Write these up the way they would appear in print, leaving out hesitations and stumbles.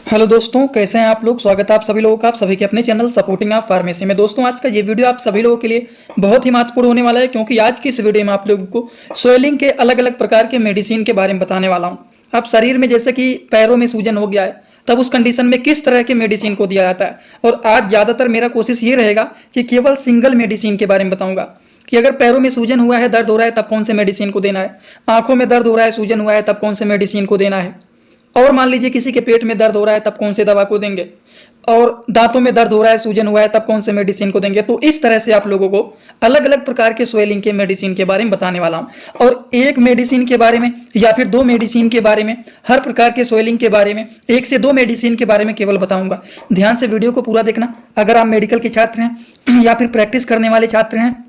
Hello दोस्तों, कैसे हैं आप लोग। स्वागत है आप सभी लोगों का, आप सभी के अपने चैनल सपोर्टिंग आप फार्मेसी में। दोस्तों, आज का ये वीडियो आप सभी लोगों के लिए बहुत ही महत्वपूर्ण होने वाला है, क्योंकि आज की इस वीडियो में आप लोगों को स्वेलिंग के अलग अलग प्रकार के मेडिसिन के बारे में बताने वाला हूं। आप शरीर में जैसे कि पैरों में सूजन हो गया है, तब उस कंडीशन में किस तरह के मेडिसिन को दिया जाता है। और आज ज़्यादातर मेरा कोशिश ये रहेगा कि केवल सिंगल मेडिसिन के बारे में बताऊंगा कि अगर पैरों में सूजन हुआ है, दर्द हो रहा है, तब कौन से मेडिसिन को देना है। आंखों में दर्द हो रहा है, सूजन हुआ है, तब कौन से मेडिसिन को देना है। और मान लीजिए किसी के पेट में दर्द हो रहा है, तब कौन से दवा को देंगे। और दांतों में दर्द हो रहा है, सूजन हुआ है, तब कौन से मेडिसिन को देंगे। तो इस तरह से आप लोगों को अलग अलग प्रकार के स्वेलिंग के मेडिसिन के बारे में बताने वाला हूं। और एक मेडिसिन के बारे में या फिर दो मेडिसिन के बारे में, हर प्रकार के स्वेलिंग के बारे में एक से दो मेडिसिन के बारे में केवल बताऊंगा। ध्यान से वीडियो को पूरा देखना। अगर आप मेडिकल के छात्र हैं या फिर प्रैक्टिस करने वाले छात्र हैं,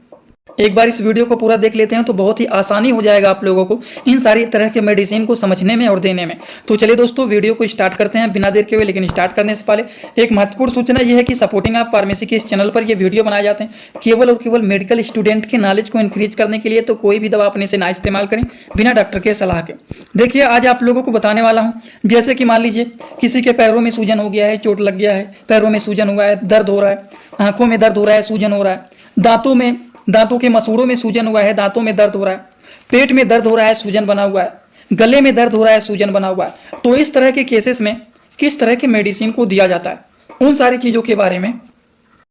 एक बार इस वीडियो को पूरा देख लेते हैं तो बहुत ही आसानी हो जाएगा आप लोगों को इन सारी तरह के मेडिसिन को समझने में और देने में। तो चलिए दोस्तों, वीडियो को स्टार्ट करते हैं बिना देर के हुए। लेकिन स्टार्ट करने से पहले एक महत्वपूर्ण सूचना यह है कि सपोर्टिंग आप फार्मेसी के इस चैनल पर ये वीडियो बनाए जाते हैं केवल और केवल मेडिकल स्टूडेंट के नॉलेज को इंक्रीज करने के लिए। तो कोई भी दवा अपने से ना इस्तेमाल करें बिना डॉक्टर के सलाह के। देखिए, आज आप लोगों को बताने वाला हूँ, जैसे कि मान लीजिए किसी के पैरों में सूजन हो गया है, चोट लग गया है, पैरों में सूजन हुआ है, दर्द हो रहा है, आंखों में दर्द हो रहा है, सूजन हो रहा है, दांतों के मसूड़ों में सूजन हुआ है, दांतों में दर्द हो रहा है, पेट में दर्द हो रहा है, सूजन बना हुआ है, गले में दर्द हो रहा है, सूजन बना हुआ है। तो इस तरह के केसेस में किस तरह के मेडिसिन को दिया जाता है, उन सारी चीजों के बारे में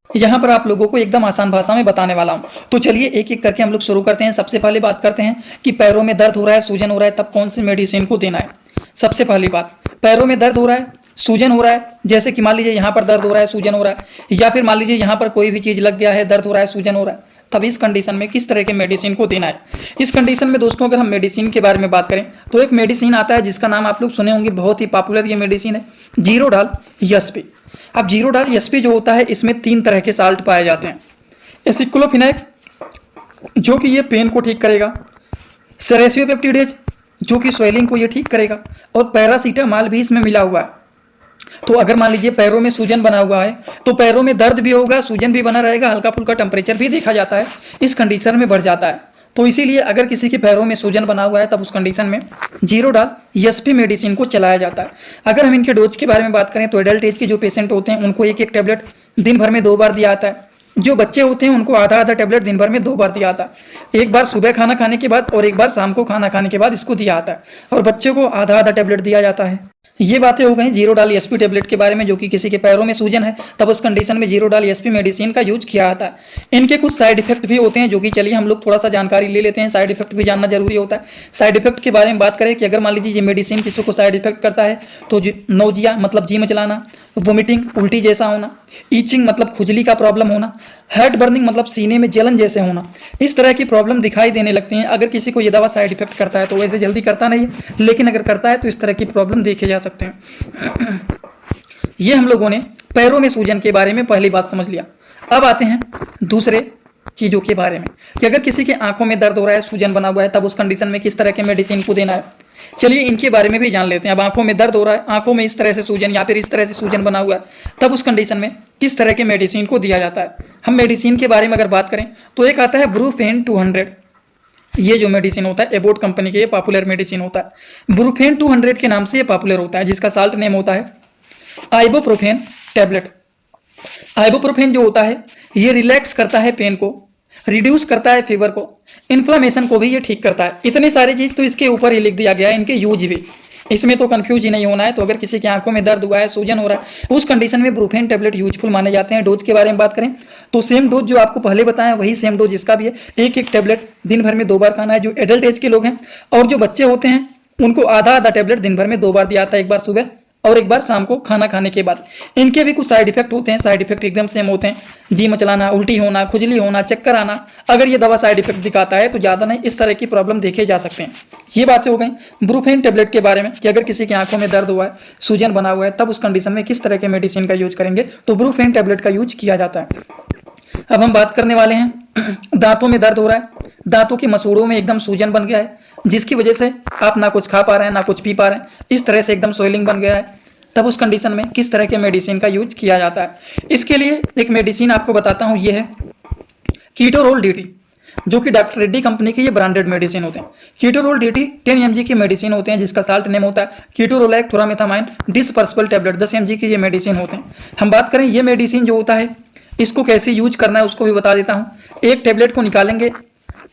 यहाँ पर आप लोगों को एकदम आसान भाषा में बताने वाला हूँ। तो चलिए एक एक करके हम लोग शुरू करते हैं। सबसे पहले बात करते हैं कि पैरों में दर्द हो रहा है, सूजन हो रहा है, तब कौन सी मेडिसिन को देना है। सबसे पहली बात, पैरों में दर्द हो रहा है, सूजन हो रहा है, जैसे कि मान लीजिए यहाँ पर दर्द हो रहा है, सूजन हो रहा है, या फिर मान लीजिए यहाँ पर कोई भी चीज लग गया है, दर्द हो रहा है, सूजन हो रहा है, तब इस कंडीशन में किस तरह के मेडिसिन को देना है। इस कंडीशन में दोस्तों, अगर हम मेडिसिन के बारे में बात करें तो एक मेडिसिन आता है जिसका नाम आप लोग सुने होंगे, बहुत ही पॉपुलर ये मेडिसिन है, जीरोडाल एसपी। अब जीरोडाल एसपी जो होता है, इसमें 3 तरह के साल्ट पाए जाते हैं। एसिक्लोफिनेक जो कि ये पेन को ठीक करेगा, सेरेसियोपेप्टिडेज जो कि स्वेलिंग को ये ठीक करेगा, और पैरासीटामॉल भी इसमें मिला हुआ है। तो अगर मान लीजिए पैरों में सूजन बना हुआ है, तो पैरों में दर्द भी होगा, सूजन भी बना रहेगा, हल्का फुल्का टेम्परेचर भी देखा जाता है, इस कंडीशन में बढ़ जाता है। तो इसीलिए अगर किसी के पैरों में सूजन बना हुआ है, तब उस कंडीशन में जीरोडाल एसपी मेडिसिन को चलाया जाता है। अगर हम इनके डोज के बारे में बात करें तो एडल्ट एज के जो पेशेंट होते हैं उनको एक एक टेबलेट दिन भर में 2 बार दिया जाता है। जो बच्चे होते हैं उनको आधा आधा टेबलेट दिन भर में 2 बार दिया जाता है। एक बार सुबह खाना खाने के बाद और एक बार शाम को खाना खाने के बाद इसको दिया जाता है, और बच्चे को आधा आधा टेबलेट दिया जाता है। ये बातें हो गई जीरोडाल एसपी टेबलेट के बारे में, जो कि किसी के पैरों में सूजन है तब उस कंडीशन में जीरोडाल एसपी मेडिसिन का यूज किया जाता है। इनके कुछ साइड इफेक्ट भी होते हैं, जो कि चलिए हम लोग थोड़ा सा जानकारी ले लेते हैं। साइड इफेक्ट भी जानना जरूरी होता है। साइड इफेक्ट के बारे में बात करें कि अगर मान लीजिए ये मेडिसिन किसी को साइड इफेक्ट करता है तो नौजिया मतलब जी मचलाना, वोमिटिंग उल्टी जैसा होना, ईचिंग मतलब खुजली का प्रॉब्लम होना, हार्ट बर्निंग मतलब सीने में जलन जैसे होना, इस तरह की प्रॉब्लम दिखाई देने लगती हैं। अगर किसी को ये दवा साइड इफेक्ट करता है तो वैसे जल्दी करता नहीं है, लेकिन अगर करता है तो इस तरह की प्रॉब्लम देखे जा सकते हैं। ये हम लोगों ने पैरों में सूजन के बारे में पहली बात समझ लिया। अब आते हैं दूसरे चीजों के बारे में कि अगर किसी के आंखों में दर्द हो रहा है, सूजन बना हुआ है, तब उस कंडीशन में किस तरह के मेडिसिन को देना है। चलिए इनके बारे में भी जान लेते हैं। अब आंखों में दर्द हो रहा है, आंखों में इस तरह से सूजन या फिर इस तरह से सूजन बना हुआ है, तब उस कंडीशन में किस तरह के मेडिसिन को दिया जाता है। हम मेडिसिन के बारे में अगर बात करें तो एक आता है ब्रूफेन 200। ये जो मेडिसिन होता है एबोट कंपनी के, ये पॉपुलर मेडिसिन होता है। ब्रूफेन 200 के नाम से ये पॉपुलर होता है, जिसका साल्ट नेम होता है आइबोप्रोफेन टैबलेट। आइबोप्रोफेन जो होता है ये रिलैक्स करता है पेन को, रिड्यूस करता है फीवर को, इन्फ्लामेशन को भी ये ठीक करता है। इतनी सारी चीज तो इसके ऊपर ही लिख दिया गया है, इनके यूज भी, इसमें तो कंफ्यूज ही नहीं होना है। तो अगर किसी की आंखों में दर्द हुआ है, सूजन हो रहा है, उस कंडीशन में ब्रूफेन टैबलेट यूजफुल माने जाते हैं। डोज के बारे में बात करें तो सेम डोज जो आपको पहले बताया वही सेम डोज इसका भी है। एक एक टैबलेट दिन भर में 2 बार खाना है, जो एडल्ट एज के लोग हैं। और जो बच्चे होते हैं उनको आधा आधा टैबलेट दिन भर में 2 बार दिया जाता है, एक बार सुबह और एक बार शाम को खाना खाने के बाद। इनके भी कुछ साइड इफेक्ट होते हैं, साइड इफेक्ट एकदम सेम होते हैं, जी मचलाना, उल्टी होना, खुजली होना, चक्कर आना। अगर ये दवा साइड इफेक्ट दिखाता है तो ज़्यादा नहीं, इस तरह की प्रॉब्लम देखे जा सकते हैं। ये बातें हो गई ब्रूफेन टेबलेट के बारे में कि अगर किसी की आंखों में दर्द हुआ है, सूजन बना हुआ है, तब उस कंडीशन में किस तरह के मेडिसिन का यूज करेंगे, तो ब्रूफेन टेबलेट का यूज किया जाता है। अब हम बात करने वाले हैं दांतों में दर्द हो रहा है, दांतों के मसूड़ों में एकदम सूजन बन गया है, जिसकी वजह से आप ना कुछ खा पा रहे हैं ना कुछ पी पा रहे हैं, इस तरह से एकदम स्वेलिंग बन गया है, तब उस कंडीशन में किस तरह के मेडिसिन का यूज किया जाता है। इसके लिए एक मेडिसिन आपको बताता हूं, ये है कीटोरोल डीटी। जो कि डॉक्टर रेड्डी कंपनी के ये ब्रांडेड मेडिसिन होते हैं। कीटोरोल डीटी 10 mg की मेडिसिन होते हैं, जिसका साल्ट नेम होता है कीटोरोलैक थोरामेथामाइन डिसपर्सिबल टैबलेट। 10 mg की ये मेडिसिन होते हैं। हम बात करें ये मेडिसिन जो होता है इसको कैसे यूज करना है उसको भी बता देता हूँ। एक टैबलेट को निकालेंगे,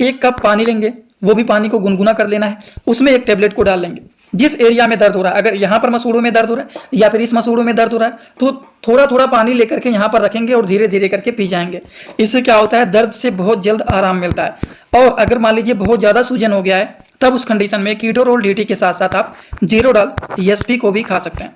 1 कप पानी लेंगे, वो भी पानी को गुनगुना कर लेना है, उसमें एक टैबलेट को डाल लेंगे। जिस एरिया में दर्द हो रहा है, अगर यहाँ पर मसूड़ों में दर्द हो रहा है या फिर इस मसूड़ों में दर्द हो रहा है, तो थोड़ा थोड़ा पानी लेकर के यहाँ पर रखेंगे और धीरे धीरे करके पी जाएंगे। इससे क्या होता है, दर्द से बहुत जल्द आराम मिलता है। और अगर मान लीजिए बहुत ज़्यादा सूजन हो गया है, तब उस कंडीशन में कीटोरोल डीटी के साथ साथ आप जीरोडाल एसपी को भी खा सकते हैं।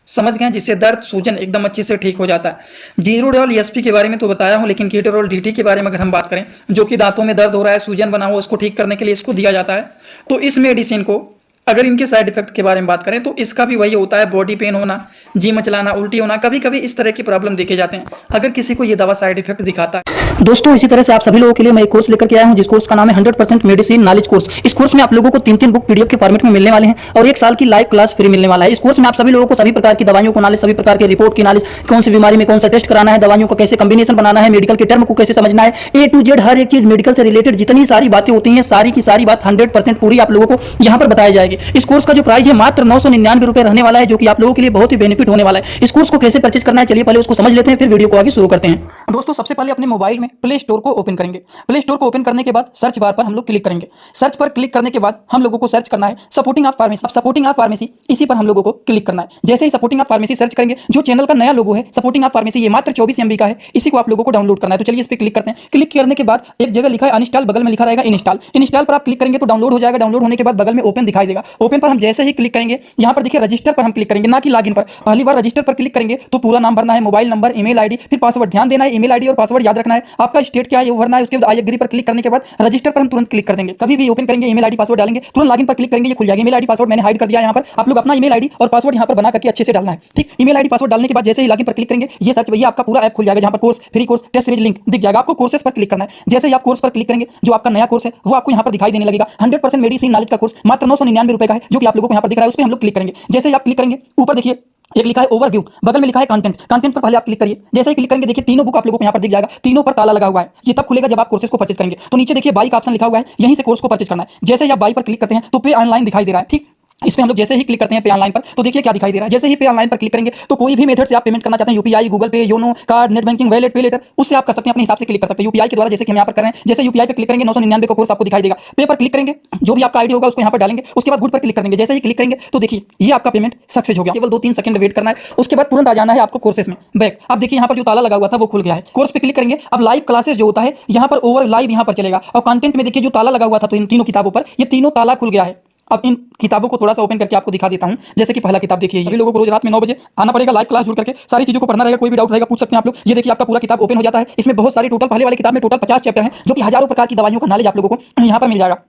समझ गए, जिससे दर्द सूजन एकदम अच्छे से ठीक हो जाता है। जीरोडॉल एसपी के बारे में तो बताया हूं, लेकिन कीटोरोल डीटी के बारे में अगर हम बात करें, जो कि दांतों में दर्द हो रहा है, सूजन बना हुआ, उसको ठीक करने के लिए इसको दिया जाता है। तो इस मेडिसिन को अगर इनके साइड इफेक्ट के बारे में बात करें तो इसका भी वही होता है, बॉडी पेन होना, जी मचलाना, उल्टी होना, कभी कभी इस तरह की प्रॉब्लम देखे जाते हैं अगर किसी को ये दवा साइड इफेक्ट दिखाता है। दोस्तों इसी तरह से आप सभी लोगों के लिए मैं एक कोर्स लेकर के आया हूं, जिस कोर्स का नाम है 100% मेडिसिन नॉलेज कोर्स। इस कोर्स में आप लोगों को 3-3 बुक पीडीएफ के फॉर्मेट में मिलने वाले हैं और 1 साल की लाइव क्लास फ्री मिलने वाला है। इस कोर्स में आप सभी लोगों को सभी प्रकार की दवाइयों को नॉलेज, सभी प्रकार के रिपोर्ट की नॉलेज, कौन सी बीमारी में कौन सा टेस्ट कराना है, दवाइयों का कैसे कॉम्बिनेशन बनाना है, मेडिकल के टर्म को कैसे समझना है, A to Z हर एक चीज मेडिकल से रिलेटेड जितनी सारी बातें होती हैं, सारी की सारी बात 100% पूरी आप लोगों को यहाँ पर बताई जाएगी। इस कोर्स का जो प्राइस है मात्र 999 रुपए रहने वाला है, जो कि आप लोगों के लिए बहुत ही बेनिफिट होने वाला है। इस कोर्स को कैसे परचेज करना है, चलिए पहले उसको समझ लेते हैं, फिर वीडियो को आगे शुरू करते हैं। दोस्तों सबसे पहले अपने मोबाइल में प्ले स्टोर को ओपन करेंगे। प्ले स्टोर को ओपन करने के बाद सर्च बार पर हम लोग क्लिक करेंगे। सर्च पर क्लिक करने के बाद हम लोगों को सर्च करना है supporting of pharmacy. Supporting of pharmacy इसी पर हम लोगों को क्लिक करना है। जैसे ही सपोर्टिंग ऑफ फार्मेसी सर्च करेंगे, जो चैनल का नया लोगो है सपोर्टिंग ऑफ फार्मेसी, ये मात्र 24 MB का है, इसी को आप लोगों को डाउनलोड करना है। तो चलिए इस पर क्लिक करते हैं। क्लिक करने के बाद एक जगह लिखा है अनइंस्टॉल, बगल में लिखा रहेगा इंस्टॉल। इंस्टॉल पर आप क्लिक करेंगे तो डाउनलोड हो जाएगा। डाउनलोड होने के बाद बगल में ओपन दिखाई देगा। ओपन पर हम जैसे ही क्लिक करेंगे, यहाँ पर देखिए रजिस्टर पर हम क्लिक करेंगे, ना कि लॉगिन पर। पहली बार रजिस्टर पर क्लिक करेंगे तो पूरा नाम भरना है, मोबाइल नंबर, ईमेल आईडी, फिर पासवर्ड। ध्यान देना है ईमेल आईडी और पासवर्ड याद रखना है। आपका स्टेट क्या है वो भरना है। उसके बाद आई एग्री पर क्लिक करने के बाद रजिस्टर पर हम तुरंत क्लिक कर देंगे। कभी भी ओपन करेंगे ईमेल आईडी पासवर्ड डालेंगे, तुरंत लॉगिन पर क्लिक करेंगे, ये खुल जाएगा। ईमेल आईडी पासवर्ड मैंने हाइड कर दिया यहाँ पर। आप लोग अपना ईमेल आईडी और पासवर्ड यहाँ पर बना करके अच्छे से डालना है, ठीक। ईमेल आईडी पासवर्ड डालने के बाद जैसे ही लॉगिन पर क्लिक करेंगे, ये सर्च भैया आपका पूरा ऐप खुल जाएगा, जहाँ पर course, free course, test series link दिख जाएगा। आपको कोर्सेस पर क्लिक करना है। जैसे ही आप कोर्स पर क्लिक करेंगे, जो आपका नया कोर्स है वो आपको यहाँ पर दिखाई देने लगेगा। 100% मेडिसिन नॉलेज का कोर्स मात्र 999 रुपए का है, जो कि आप लोगों को यहाँ पर दिख रहा है। उस पर हम लोग क्लिक करेंगे। जैसे ही आप क्लिक करेंगे, ऊपर देखिए एक लिखा है ओवरव्यू, बगल में लिखा है कंटेंट। कंटेंट पर पहले आप क्लिक करिए। जैसे ही क्लिक करेंगे, देखिए तीनों बुक आप लोगों को यहाँ पर दिख जाएगा। तीनों पर ताला लगा हुआ है। ये तब खुलेगा जब आप कोर्सेज को परचेज करेंगे। तो नीचे देखिए बाई का ऑप्शन लिखा हुआ है, यहीं से कोर्स को परचेज करना है। जैसे ही आप बाई पर क्लिक करते हैं तो पे ऑनलाइन दिखाई दे रहा है, ठीक। इस पे हम लोग जैसे ही क्लिक करते हैं पे ऑनलाइन पर, तो देखिए क्या दिखाई दे रहा है। जैसे ही पे ऑनलाइन पर क्लिक करेंगे तो कोई भी मेथड से आप पेमेंट करना चाहते हैं, यूपीआई, गूगल पे, YONO, card, net banking, wallet, पे लेटर, उससे आप कर सकते हैं, अपने हिसाब से क्लिक कर सकते हैं। यूपीआई के द्वारा जैसे कि हम यहाँ पर कर रहे हैं, जैसे यूपीआई पे क्लिक करेंगे 999 का कोर्स आपको दिखाई देगा। पे पर क्लिक करेंगे, जो भी आपका आईडी होगा उसको यहाँ पर डालेंगे। उसके बाद गुड पर क्लिक कर देंगे। जैसे ही क्लिक करेंगे तो देखिए ये आपका पेमेंट सक्सेस हो गया। केवल 2-3 सेकंड वेट करना है, उसके बाद तुरंत आ जाना है आपको कोर्सेज में बैक। अब देखिए यहाँ पर जो ताला लगा हुआ था वो खुल गया है। कोर्स पे क्लिक करेंगे, अब लाइव क्लासेस जो होता है यहाँ पर ओवर लाइव यहाँ पर चलेगा। और कंटेंट में देखिए जो ताला लगा हुआ था, तो इन तीनों किताबों पर ये तीनों ताला खुल गया है। अब इन किताबों को थोड़ा सा ओपन करके आपको दिखा देता हूं। जैसे कि पहला किताब देखिए, सभी लोगों को रोज रात में 9 बजे आना पड़ेगा, लाइव क्लास जुड़ करके सारी चीजों को पढ़ना रहेगा। कोई भी डाउट रहेगा पूछ सकते हैं आप लोग। ये देखिए आपका पूरा किताब ओपन हो जाता है। इसमें बहुत सारी टोटल, पहले वाली किताब में टोटल 50 चैप्टर हैं, जो कि हजारों प्रकार की दवाइयों का नॉलेज आप लोगों को यहाँ पर मिल जाएगा।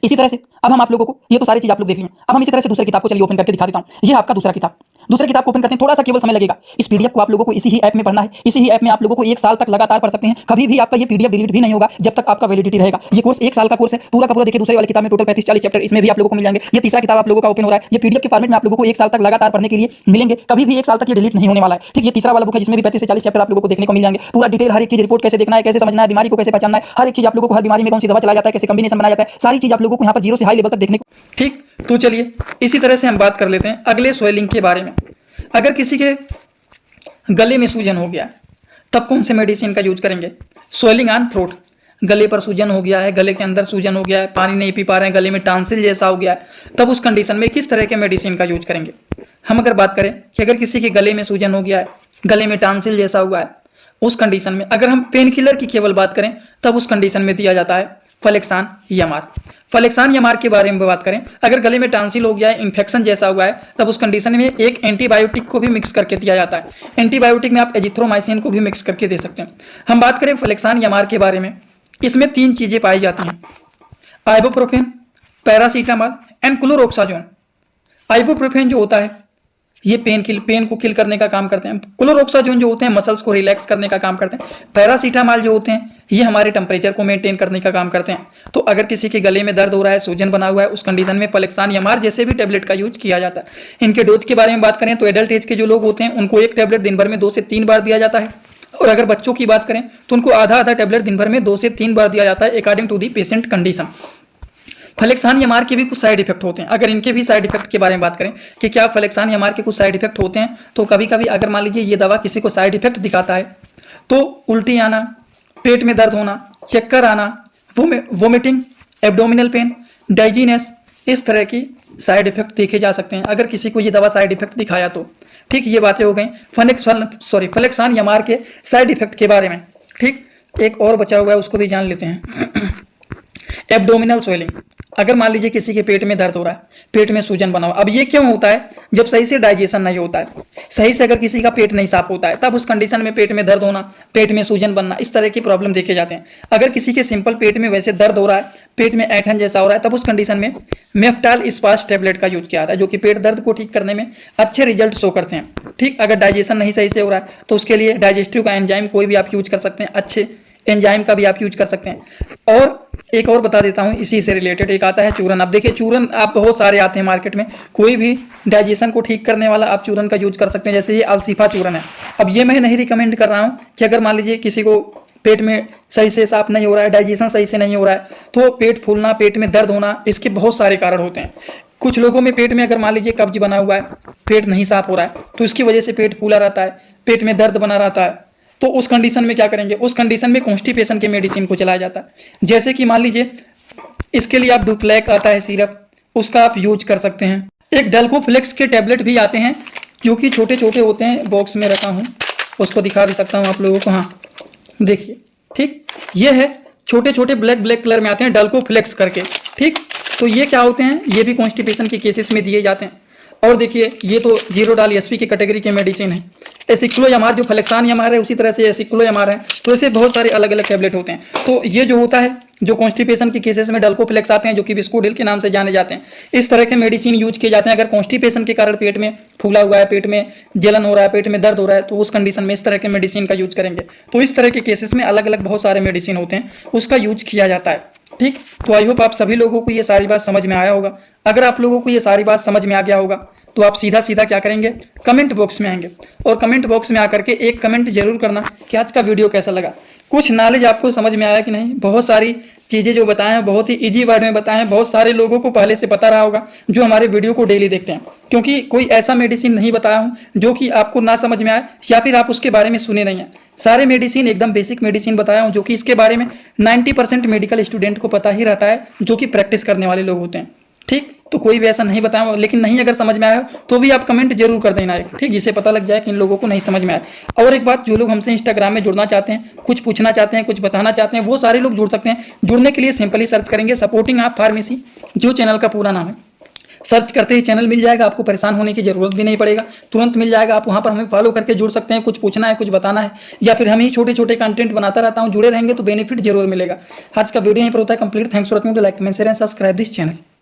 इसी तरह से अब हम आप लोगों को, ये तो सारी चीज आप लोग देख लें, अब हम इसी तरह से दूसरी किताब को चलिए ओपन करके दिखा देता हूं। ये आपका दूसरा किताब। दूसरी किताब को ओपन करते हैं, थोड़ा सा केवल समय लगेगा। इस पीडीएफ को आप लोगों को इसी ही ऐप में पढ़ना है। इसी ही ऐप में आप लोगों को 1 साल तक लगातार पढ़ सकते हैं। कभी भी आपका ये पीडीएफ डिलीट भी नहीं होगा जब तक आपका वैलिडिटी रहेगा। ये कोर्स 1 साल का कोर्स है, पूरा का पूरा। देखिए दूसरी वाली किताब में टोटल 35-40 चैप्टर इसमें भी आप लोगों को मिल जाएंगे। ये तीसरा किताब आप लोगों का ओपन हो रहा है। ये पीडीएफ के फॉर्मेट में आप लोगों को 1 साल तक लगातार पढ़ने के लिए मिलेंगे। कभी भी 1 साल तक ये डिलीट नहीं होने वाला है, ठीक। ये तीसरा वाला बुक है, जिसमें भी 35 से 40 चैप्टर आप लोगों को देखने को मिल जाएंगे। पूरा डिटेल हर एक चीज, रिपोर्ट कैसे देखना है, कैसे समझना है, बीमारी को कैसे पहचानना है, हर एक चीज आप लोगों को, हर बीमारी में कौन सी दवा चलाया जाता है, कैसे कॉम्बिनेशन बनाया जाता है, सारी चीज आप लोगों को यहाँ पर 0 से हाई लेवल तक देखने को, ठीक। तो चलिए इसी तरह से हम बात कर लेते हैं अगले स्वेलिंग के बारे में। अगर किसी के गले में सूजन हो गया तब कौन से मेडिसिन का यूज करेंगे। स्वेलिंग ऑन थ्रोट, गले पर सूजन हो गया है, गले के अंदर सूजन हो गया है, पानी नहीं पी पा रहे हैं, गले में टांसिल जैसा हो गया है, तब उस कंडीशन में किस तरह के मेडिसिन का यूज करेंगे। हम अगर बात करें कि अगर किसी के गले में सूजन हो गया है, गले में टांसिल जैसा हुआ है, उस कंडीशन में अगर हम पेन किलर की केवल बात करें तब उस कंडीशन में दिया जाता है फ्लेक्सान एमआर। फ्लेक्सान एमआर के बारे में बात करें, अगर गले में टांसिल हो गया है, इन्फेक्शन जैसा हुआ है, तब उस कंडीशन में एक एंटीबायोटिक को भी मिक्स करके दिया जाता है। एंटीबायोटिक में आप एजिथ्रोमाइसिन को भी मिक्स करके दे सकते हैं। हम बात करें फ्लेक्सान एमआर के बारे में, इसमें 3 चीजें पाई जाती हैं, आइबुप्रोफेन, पैरासीटामॉल एंड क्लोरोक्साजोन। आइबुप्रोफेन जो होता है ये पेन को किल करने का काम करते हैं। क्लोरोक्साजोन जो होते हैं मसल्स को रिलैक्स करने का काम करते हैं। पैरासीटामॉल जो होते हैं ये हमारे टेम्परेचर को मेंटेन करने का काम करते हैं। तो अगर किसी के गले में दर्द हो रहा है, सूजन बना हुआ है, उस कंडीशन में फ्लेक्सान एमआर जैसे भी टेबलेट का यूज किया जाता है। इनके डोज के बारे में बात करें तो एडल्ट एज के जो लोग होते हैं उनको एक टेबलेट दिन भर में 2 से 3 बार दिया जाता है, और अगर बच्चों की बात करें तो उनको आधा टेबलेट दिन भर में 2 से 3 बार दिया जाता है according to the patient condition. Flexon MR के भी कुछ साइड इफेक्ट होते हैं। अगर इनके भी साइड इफेक्ट के बारे में बात करें कि क्या फ्लेक्सान एमआर के कुछ साइड इफेक्ट होते हैं, तो कभी कभी अगर मान लीजिए ये दवा किसी को साइड इफेक्ट दिखाता है तो उल्टी आना, पेट में दर्द होना, चक्कर आना, वोमिटिंग, एब्डोमिनल पेन, डाइजीनेस, इस तरह की साइड इफेक्ट देखे जा सकते हैं अगर किसी को ये दवा साइड इफेक्ट दिखाया तो। ठीक, ये बातें हो गई फ्लेक्सान एमआर के साइड इफेक्ट के बारे में। ठीक, एक और बचा हुआ है उसको भी जान लेते हैं। एब्डोमिनल स्वेलिंग, अगर मान लीजिए किसी के पेट में दर्द हो रहा है, पेट में सूजन बना हुआ, अब ये क्यों होता है? जब सही से डाइजेशन नहीं होता है, सही से अगर किसी का पेट नहीं साफ होता है, तब उस कंडीशन में पेट में दर्द होना, पेट में सूजन बनना, इस तरह की प्रॉब्लम देखे जाते हैं। अगर किसी के सिंपल पेट में वैसे दर्द हो रहा है, पेट में ऐठन जैसा हो रहा है, तब उस कंडीशन में मेफ्टाल इस्पास टेबलेट का यूज किया जाता है, जो कि पेट दर्द को ठीक करने में अच्छे रिजल्ट शो करते हैं। ठीक, अगर डाइजेशन नहीं सही से हो रहा है तो उसके लिए डाइजेस्टिव का एंजाइम कोई भी आप यूज कर सकते हैं, अच्छे एंजाइम का भी आप यूज कर सकते हैं। और एक और बता देता हूं इसी से रिलेटेड, एक आता है चूरन। अब देखिए चूरन आप बहुत सारे आते हैं मार्केट में, कोई भी डाइजेशन को ठीक करने वाला आप चूरन का यूज कर सकते हैं, जैसे ये अल्सीफा चूरन है। अब ये मैं नहीं रिकमेंड कर रहा हूं कि अगर मान लीजिए किसी को पेट में सही से साफ नहीं हो रहा है, डाइजेशन सही से नहीं हो रहा है, तो पेट फूलना, पेट में दर्द होना, इसके बहुत सारे कारण होते हैं। कुछ लोगों में पेट में अगर मान लीजिए कब्ज बना हुआ है, पेट नहीं साफ हो रहा है, तो इसकी वजह से पेट फूला रहता है, पेट में दर्द बना रहता है, तो उस कंडीशन में क्या करेंगे? उस कंडीशन में कॉन्स्टिपेशन के मेडिसिन को चलाया जाता है। जैसे कि मान लीजिए इसके लिए आप डुफ्लैक आता है सिरप, उसका आप यूज कर सकते हैं। एक डल्कोफ्लेक्स के टैबलेट भी आते हैं जो कि छोटे छोटे होते हैं, बॉक्स में रखा हूँ, उसको दिखा भी सकता हूँ आप लोगों को। हाँ देखिए, ठीक, ये है, छोटे छोटे ब्लैक कलर में आते हैं, डल्कोफ्लेक्स करके। ठीक, तो ये क्या होते हैं? ये भी कॉन्स्टिपेशन के केसेस में दिए जाते हैं। और देखिए ये तो जीरोडाल एसपी की कैटेगरी के मेडिसिन है। एसिक्लोएमार जो फ्लेक्सान एमआर है, उसी तरह से एसिक्लोएमार है। तो ऐसे बहुत सारे अलग अलग टैबलेट होते हैं। तो ये जो होता है, जो कॉन्स्टिपेशन के केसेस में डल्कोफ्लेक्स आते हैं, जो कि बिस्कोडिल के नाम से जाने जाते हैं, इस तरह के मेडिसिन यूज किए जाते हैं। अगर कॉन्स्टिपेशन के कारण पेट में फूला हुआ है, पेट में जलन हो रहा है, पेट में दर्द हो रहा है, तो उस कंडीशन में इस तरह के मेडिसिन का यूज करेंगे। तो इस तरह के केसेस में अलग अलग बहुत सारे मेडिसिन होते हैं, उसका यूज किया जाता है। ठीक, तो आई होप आप सभी लोगों को ये सारी बात समझ में आया होगा। अगर आप लोगों को ये सारी बात समझ में आ गया होगा तो आप सीधा सीधा क्या करेंगे? कमेंट बॉक्स में आएंगे और कमेंट बॉक्स में आकर के एक कमेंट जरूर करना कि आज का वीडियो कैसा लगा, कुछ नॉलेज आपको समझ में आया कि नहीं। बहुत सारी चीज़ें जो बताएं हैं बहुत ही इजी वर्ड में बताएं हैं, बहुत सारे लोगों को पहले से पता रहा होगा जो हमारे वीडियो को डेली देखते हैं, क्योंकि कोई ऐसा मेडिसिन नहीं बताया हूँ जो कि आपको ना समझ में आए या फिर आप उसके बारे में सुने नहीं हैं। सारे मेडिसिन एकदम बेसिक मेडिसिन बताया हूँ, जो कि इसके बारे में 90% मेडिकल स्टूडेंट को पता ही रहता है, जो कि प्रैक्टिस करने वाले लोग होते हैं। ठीक, तो कोई भी ऐसा नहीं बताया, लेकिन नहीं अगर समझ में आया तो भी आप कमेंट जरूर कर देना एक, ठीक, जिससे पता लग जाए कि इन लोगों को नहीं समझ में आया। और एक बात, जो लोग हमसे इंस्टाग्राम में जुड़ना चाहते हैं, कुछ पूछना चाहते हैं, कुछ बताना चाहते हैं, वो सारे लोग जुड़ सकते हैं। जुड़ने के लिए सिंपली सर्च करेंगे सपोर्टिंग आप फार्मेसी, जो चैनल का पूरा नाम है। सर्च करते ही चैनल मिल जाएगा, आपको परेशान होने की जरूरत भी नहीं पड़ेगा, तुरंत मिल जाएगा। आप वहाँ पर हमें फॉलो करके जुड़ सकते हैं, कुछ पूछना है, कुछ बताना है, या फिर हम ही छोटे छोटे कंटेंट बनाता रहता हूँ, जुड़े रहेंगे तो बेनिफिट जरूर मिलेगा। आज का वीडियो यहीं पर होता है complete. Thanks for watching, like comment share and subscribe this channel.